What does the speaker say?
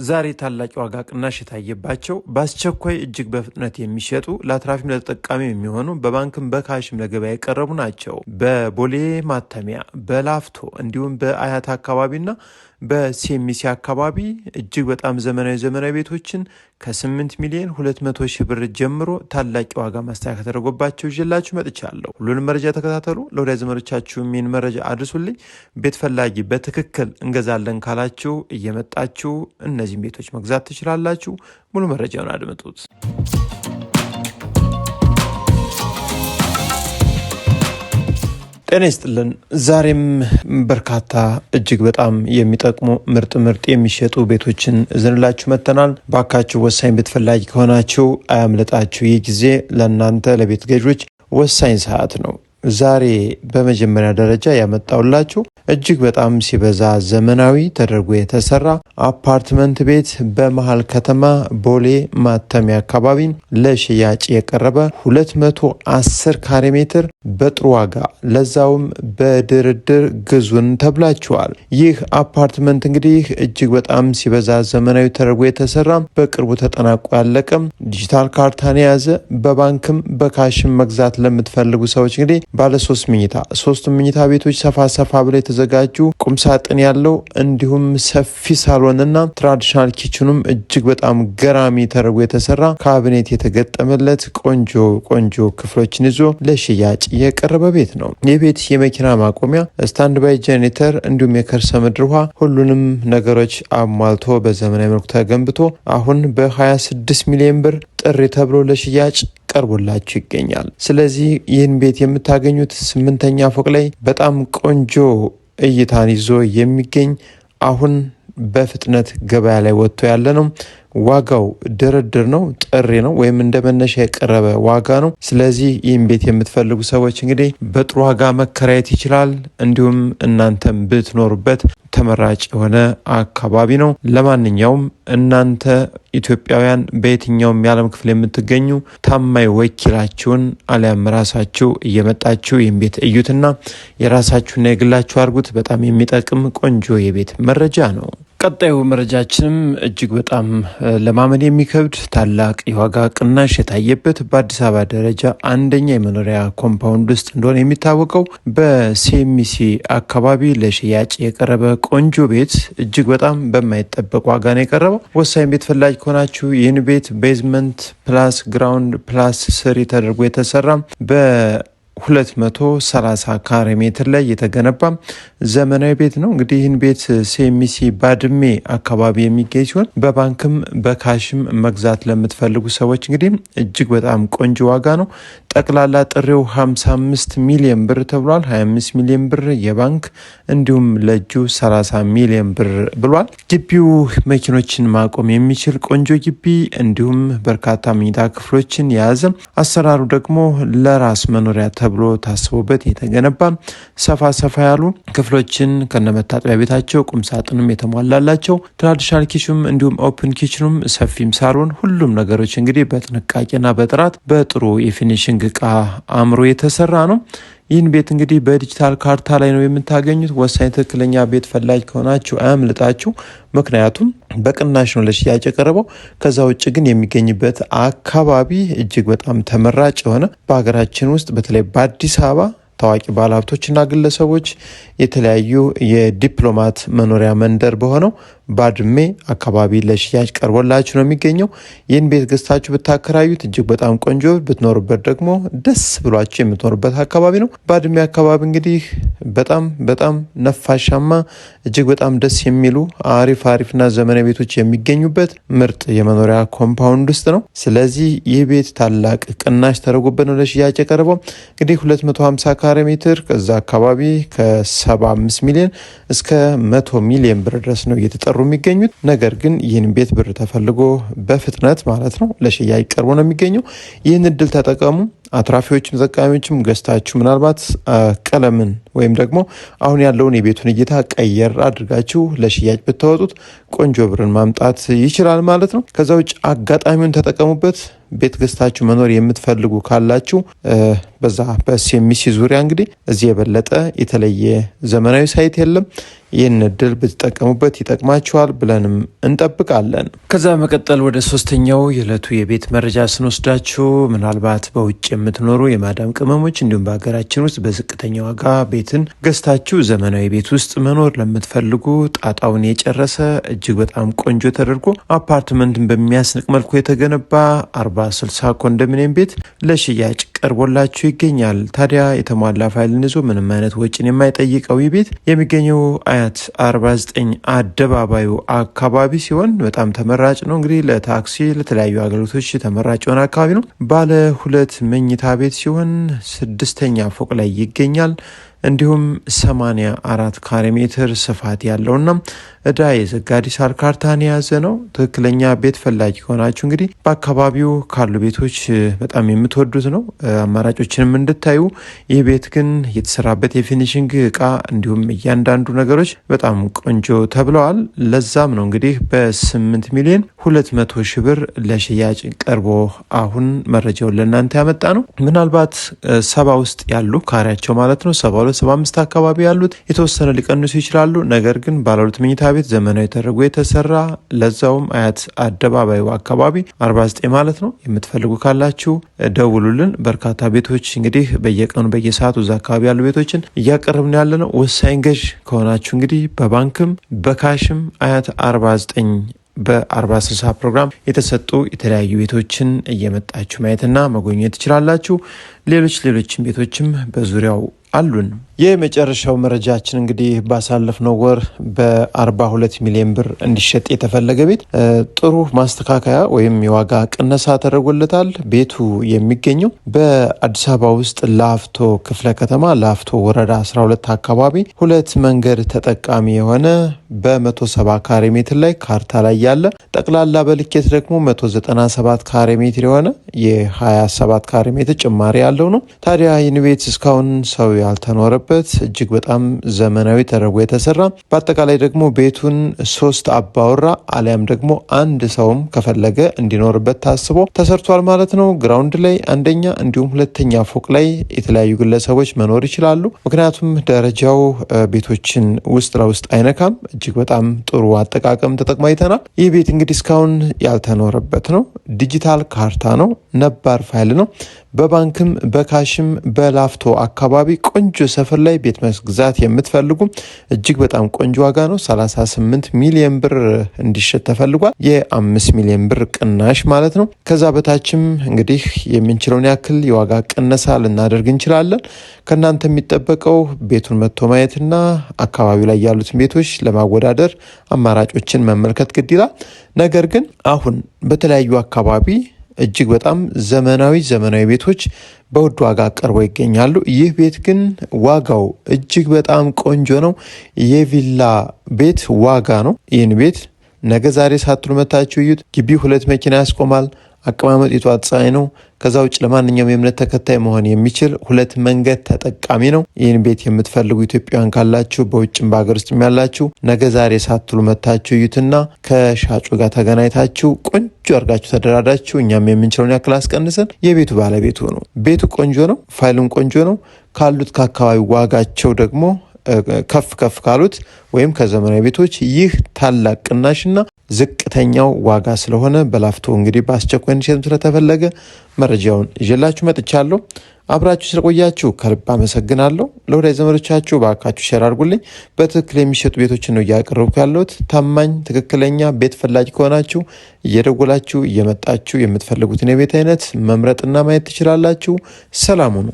ዛሬ ታላቅ ዋጋ ቅናሽ የታየባቸው በአስቸኳይ እጅግ በፍጥነት የሚሸጡ ለአትራፊም ለተጠቃሚ የሚሆኑ በባንክም በካሽም ለገበያ የቀረቡ ናቸው። በቦሌ ማተሚያ፣ በላፍቶ እንዲሁም በአያት አካባቢና በሲኤምሲ አካባቢ እጅግ በጣም ዘመናዊ ቤቶችን ከ8 ሚሊዮን 200 ሺህ ብር ጀምሮ ታላቅ ዋጋ ማስተካከል ተደርጎባቸው ይዤላችሁ መጥቻለሁ። ሁሉንም መረጃ ተከታተሉ። ለወዳጅ ዘመዶቻችሁ ይህን መረጃ አድርሱልኝ። ቤት ፈላጊ በትክክል እንገዛለን ካላችሁ እየመጣችሁ እነዚህን ቤቶች መግዛት ትችላላችሁ። ሙሉ መረጃውን አድምጡት። ጤና ይስጥልን። ዛሬም በርካታ እጅግ በጣም የሚጠቅሙ ምርጥ የሚሸጡ ቤቶችን ይዘንላችሁ መጥተናል። ባካችሁ ወሳኝ ቤት ፈላጊ ከሆናችሁ አያምልጣችሁ። ይህ ጊዜ ለእናንተ ለቤት ገዦች ወሳኝ ሰዓት ነው። ዛሬ በመጀመሪያ ደረጃ ያመጣውላችሁ እጅግ በጣም ሲበዛ ዘመናዊ ተደርጎ የተሰራ አፓርትመንት ቤት በመሃል ከተማ ቦሌ ማተሚያ አካባቢ ለሽያጭ የቀረበ 210 ካሬ ሜትር በጥሩ ዋጋ ለዛውም በድርድር ግዙን ተብላችኋል። ይህ አፓርትመንት እንግዲህ እጅግ በጣም ሲበዛ ዘመናዊ ተደርጎ የተሰራ በቅርቡ ተጠናቆ ያለቀም ዲጂታል ካርታን የያዘ በባንክም በካሽም መግዛት ለምትፈልጉ ሰዎች እንግዲህ ባለ 3 መኝታ ቤቶች ሰፋ ብለው የተዘጋጁ ቁም ሳጥን ያለው እንዲሁም ሰፊ ሳሎንና ትራዲሽናል ኪችኑም እጅግ በጣም ገራሚ ተደርጎ የተሰራ ካቢኔት የተገጠመለት ቆንጆ ክፍሎችን ይዞ ለሽያጭ የቀረበ ቤት ነው። የቤት የመኪና ማቆሚያ፣ ስታንድ ባይ ጄኔሬተር እንዲሁም የከርሰ ምድር ውሃ ሁሉንም ነገሮች አሟልቶ በዘመናዊ መልኩ ተገንብቶ አሁን በ26 ሚሊዮን ብር ጥሪ ተብሎ ለሽያጭ ቀርቦላችሁ ይገኛል። ስለዚህ ይህን ቤት የምታገኙት 8ኛ ፎቅ ላይ በጣም ቆንጆ እይታን ይዞ የሚገኝ አሁን በፍጥነት ገበያ ላይ ወጥቶ ያለ ነው። ዋጋው ድርድር ነው፣ ጥሪ ነው ወይም እንደ መነሻ የቀረበ ዋጋ ነው። ስለዚህ ይህን ቤት የምትፈልጉ ሰዎች እንግዲህ በጥሩ ዋጋ መከራየት ይችላል። እንዲሁም እናንተም ብትኖሩበት ተመራጭ የሆነ አካባቢ ነው። ለማንኛውም እናንተ ኢትዮጵያውያን በየትኛውም የዓለም ክፍል የምትገኙ ታማኝ ወኪላችሁን አሊያም ራሳችሁ እየመጣችሁ ይህን ቤት እዩትና የራሳችሁና የግላችሁ አድርጉት። በጣም የሚጠቅም ቆንጆ የቤት መረጃ ነው። ቀጣዩ መረጃችንም እጅግ በጣም ለማመን የሚከብድ ታላቅ የዋጋ ቅናሽ የታየበት በአዲስ አበባ ደረጃ አንደኛ የመኖሪያ ኮምፓውንድ ውስጥ እንደሆነ የሚታወቀው በሲኤምሲ አካባቢ ለሽያጭ የቀረበ ቆንጆ ቤት እጅግ በጣም በማይጠበቅ ዋጋ ነው የቀረበው። ወሳኝ ቤት ፈላጊ ከሆናችሁ ይህን ቤት ቤዝመንት ፕላስ ግራውንድ ፕላስ ስሪ ተደርጎ የተሰራ በ230 ካሬ ሜትር ላይ የተገነባ ዘመናዊ ቤት ነው። እንግዲህ ይህን ቤት ሲኤምሲ ባድሜ አካባቢ የሚገኝ ሲሆን በባንክም በካሽም መግዛት ለምትፈልጉ ሰዎች እንግዲህ እጅግ በጣም ቆንጆ ዋጋ ነው። ጠቅላላ ጥሬው 55 ሚሊዮን ብር ተብሏል። 25 ሚሊዮን ብር የባንክ እንዲሁም ለእጁ 30 ሚሊዮን ብር ብሏል። ግቢው መኪኖችን ማቆም የሚችል ቆንጆ ግቢ እንዲሁም በርካታ መኝታ ክፍሎችን የያዘ አሰራሩ ደግሞ ለራስ መኖሪያ ተብሎ ታስቦበት የተገነባ ሰፋ ያሉ ክፍሎችን ከነመታጠቢያ ቤታቸው ቁም ሳጥንም የተሟላላቸው ትራዲሽናል ኪችኑም እንዲሁም ኦፕን ኪችኑም ሰፊም ሳሎን ሁሉም ነገሮች እንግዲህ በጥንቃቄና በጥራት በጥሩ የፊኒሽንግ እቃ አምሮ የተሰራ ነው። ይህን ቤት እንግዲህ በዲጂታል ካርታ ላይ ነው የምታገኙት። ወሳኝ ትክክለኛ ቤት ፈላጊ ከሆናችሁ አያምልጣችሁ። ምክንያቱም በቅናሽ ነው ለሽያጭ የቀረበው። ከዛ ውጭ ግን የሚገኝበት አካባቢ እጅግ በጣም ተመራጭ የሆነ በሀገራችን ውስጥ በተለይ በአዲስ አበባ ታዋቂ ባለሀብቶችና ግለሰቦች የተለያዩ የዲፕሎማት መኖሪያ መንደር በሆነው ባድሜ አካባቢ ለሽያጭ ቀርቦላችሁ ነው የሚገኘው። ይህን ቤት ገዝታችሁ ብታከራዩት እጅግ በጣም ቆንጆ፣ ብትኖሩበት ደግሞ ደስ ብሏችሁ የምትኖሩበት አካባቢ ነው። ባድሜ አካባቢ እንግዲህ በጣም ነፋሻማ እጅግ በጣም ደስ የሚሉ አሪፍና ዘመናዊ ቤቶች የሚገኙበት ምርጥ የመኖሪያ ኮምፓውንድ ውስጥ ነው። ስለዚህ ይህ ቤት ታላቅ ቅናሽ ተደርጎበት ነው ለሽያጭ የቀረበው። እንግዲህ 250 ካሬ ሜትር ከዛ አካባቢ ከ75 ሚሊዮን እስከ 100 ሚሊዮን ብር ድረስ ነው እየተጠሩ የሚገኙት። ነገር ግን ይህን ቤት ብር ተፈልጎ በፍጥነት ማለት ነው ለሽያጭ ቀርቦ ነው የሚገኘው። ይህን እድል ተጠቀሙ። አትራፊዎችም ተጠቃሚዎችም ገዝታችሁ ምናልባት ቀለምን ወይም ደግሞ አሁን ያለውን የቤቱን እይታ ቀየር አድርጋችሁ ለሽያጭ ብታወጡት ቆንጆ ብርን ማምጣት ይችላል ማለት ነው። ከዛ ውጭ አጋጣሚውን ተጠቀሙበት። ቤት ገዝታችሁ መኖር የምትፈልጉ ካላችሁ በዛ በሲኤምሲ ዙሪያ እንግዲህ እዚህ የበለጠ የተለየ ዘመናዊ ሳይት የለም። ይህን እድል ብትጠቀሙበት ይጠቅማችኋል ብለንም እንጠብቃለን። ከዛ መቀጠል ወደ ሶስተኛው የዕለቱ የቤት መረጃ ስንወስዳችሁ ምናልባት በውጭ የምትኖሩ የማዳም ቅመሞች እንዲሁም በሀገራችን ውስጥ በዝቅተኛ ዋጋ ቤትን ገዝታችሁ ዘመናዊ ቤት ውስጥ መኖር ለምትፈልጉ ጣጣውን የጨረሰ እጅግ በጣም ቆንጆ ተደርጎ አፓርትመንትን በሚያስንቅ መልኩ የተገነባ 40/60 ኮንዶሚኒየም ቤት ለሽያጭ ቀርቦላችሁ ይገኛል። ታዲያ የተሟላ ፋይልን ይዞ ምንም አይነት ወጪን የማይጠይቀው ይህ ቤት የሚገኘው አያት 49 አደባባዩ አካባቢ ሲሆን በጣም ተመራጭ ነው። እንግዲህ ለታክሲ ለተለያዩ አገልግሎቶች ተመራጭ የሆነ አካባቢ ነው። ባለ 2 መኝታ ቤት ሲሆን 6ኛ ፎቅ ላይ ይገኛል። እንዲሁም 84 ካሬ ሜትር ስፋት ያለውና እዳ የዘጋ ዲሳር ካርታን የያዘ ነው። ትክክለኛ ቤት ፈላጊ ከሆናችሁ እንግዲህ በአካባቢው ካሉ ቤቶች በጣም የምትወዱት ነው። አማራጮችንም እንድታዩ ይህ ቤት ግን የተሰራበት የፊኒሽንግ እቃ እንዲሁም እያንዳንዱ ነገሮች በጣም ቆንጆ ተብለዋል። ለዛም ነው እንግዲህ በ8 ሚሊዮን 200 ሺህ ብር ለሽያጭ ቀርቦ አሁን መረጃውን ለእናንተ ያመጣ ነው። ምናልባት 70 ውስጥ ያሉ ካሬያቸው ማለት ነው 72-75 አካባቢ ያሉት የተወሰነ ሊቀንሱ ይችላሉ። ነገር ግን ባለ 2 መኝታ ቤት ዘመናዊ ተደርጎ የተሰራ ለዛውም አያት አደባባዩ አካባቢ 49 ማለት ነው። የምትፈልጉ ካላችሁ ደውሉልን። በርካታ ቤቶች እንግዲህ በየቀኑ በየሰዓቱ እዛ አካባቢ ያሉ ቤቶችን እያቀረብን ያለ ነው። ወሳኝ ገዥ ከሆናችሁ እንግዲህ በባንክም በካሽም አያት 49 በ40/60 ፕሮግራም የተሰጡ የተለያዩ ቤቶችን እየመጣችሁ ማየትና መጎብኘት ትችላላችሁ። ሌሎችም ቤቶችም በዙሪያው አሉን። የመጨረሻው መረጃችን እንግዲህ ባሳለፍነው ወር በ42 ሚሊዮን ብር እንዲሸጥ የተፈለገ ቤት ጥሩ ማስተካከያ ወይም የዋጋ ቅነሳ ተደርጎለታል። ቤቱ የሚገኘው በአዲስ አበባ ውስጥ ላፍቶ ክፍለ ከተማ ላፍቶ ወረዳ 12 አካባቢ 2 መንገድ ተጠቃሚ የሆነ በ170 ካሬ ሜትር ላይ ካርታ ላይ ያለ ጠቅላላ በልኬት ደግሞ 197 ካሬ ሜትር የሆነ የ27 ካሬ ሜትር ጭማሪ ያለው ነው። ታዲያ ይህን ቤት እስካሁን ሰው ያልተኖረበት እጅግ በጣም ዘመናዊ ተደርጎ የተሰራ በአጠቃላይ ደግሞ ቤቱን 3 አባወራ አሊያም ደግሞ አንድ ሰውም ከፈለገ እንዲኖርበት ታስቦ ተሰርቷል ማለት ነው። ግራውንድ ላይ አንደኛ እንዲሁም 2ኛ ፎቅ ላይ የተለያዩ ግለሰቦች መኖር ይችላሉ። ምክንያቱም ደረጃው ቤቶችን ውስጥ ለውስጥ አይነካም። እጅግ በጣም ጥሩ አጠቃቀም ተጠቅሞ አይተናል። ይህ ቤት እንግዲህ እስካሁን ያልተኖረበት ነው። ዲጂታል ካርታ ነው። ነባር ፋይል ነው። በባንክም በካሽም በላፍቶ አካባቢ ቆንጆ ሰፈር ላይ ቤት መግዛት የምትፈልጉ እጅግ በጣም ቆንጆ ዋጋ ነው። 38 ሚሊዮን ብር እንዲሸጥ ተፈልጓል። የ5 ሚሊዮን ብር ቅናሽ ማለት ነው። ከዛ በታችም እንግዲህ የምንችለውን ያክል የዋጋ ቅነሳ ልናደርግ እንችላለን። ከእናንተ የሚጠበቀው ቤቱን መጥቶ ማየትና አካባቢው ላይ ያሉትን ቤቶች ለማወዳደር አማራጮችን መመልከት ግድ ይላል። ነገር ግን አሁን በተለያዩ አካባቢ እጅግ በጣም ዘመናዊ ቤቶች በውድ ዋጋ ቀርበው ይገኛሉ። ይህ ቤት ግን ዋጋው እጅግ በጣም ቆንጆ ነው። የቪላ ቤት ዋጋ ነው። ይህን ቤት ነገ ዛሬ ሳትሉ መታችሁ እዩት። ግቢው 2 መኪና ያስቆማል። አቀማመጥ የጧት ፀሐይ ነው። ከዛ ውጭ ለማንኛውም የእምነት ተከታይ መሆን የሚችል 2 መንገድ ተጠቃሚ ነው። ይህን ቤት የምትፈልጉ ኢትዮጵያውያን ካላችሁ በውጭም በሀገር ውስጥ ያላችሁ ነገ ዛሬ ሳትሉ መታችሁ እዩትና ከሻጩ ጋር ተገናኝታችሁ ቆንጆ አድርጋችሁ ተደራዳችሁ እኛም የምንችለውን ያክል አስቀንሰን የቤቱ ባለቤቱ ነው። ቤቱ ቆንጆ ነው። ፋይሉም ቆንጆ ነው። ካሉት ከአካባቢ ዋጋቸው ደግሞ ከፍ ካሉት ወይም ከዘመናዊ ቤቶች ይህ ታላቅ ቅናሽና ዝቅተኛው ዋጋ ስለሆነ በላፍቶ እንግዲህ በአስቸኳይ እንዲሸጥ ስለተፈለገ መረጃውን ይዤላችሁ መጥቻለሁ። አብራችሁ ስለቆያችሁ ከልብ አመሰግናለሁ። ለወዳጅ ዘመዶቻችሁ ባካችሁ ሼር አድርጉልኝ። በትክክል የሚሸጡ ቤቶችን ነው እያቀረብኩ ያለሁት። ታማኝ ትክክለኛ ቤት ፈላጊ ከሆናችሁ እየደወላችሁ እየመጣችሁ የምትፈልጉትን የቤት አይነት መምረጥና ማየት ትችላላችሁ። ሰላሙ ነው።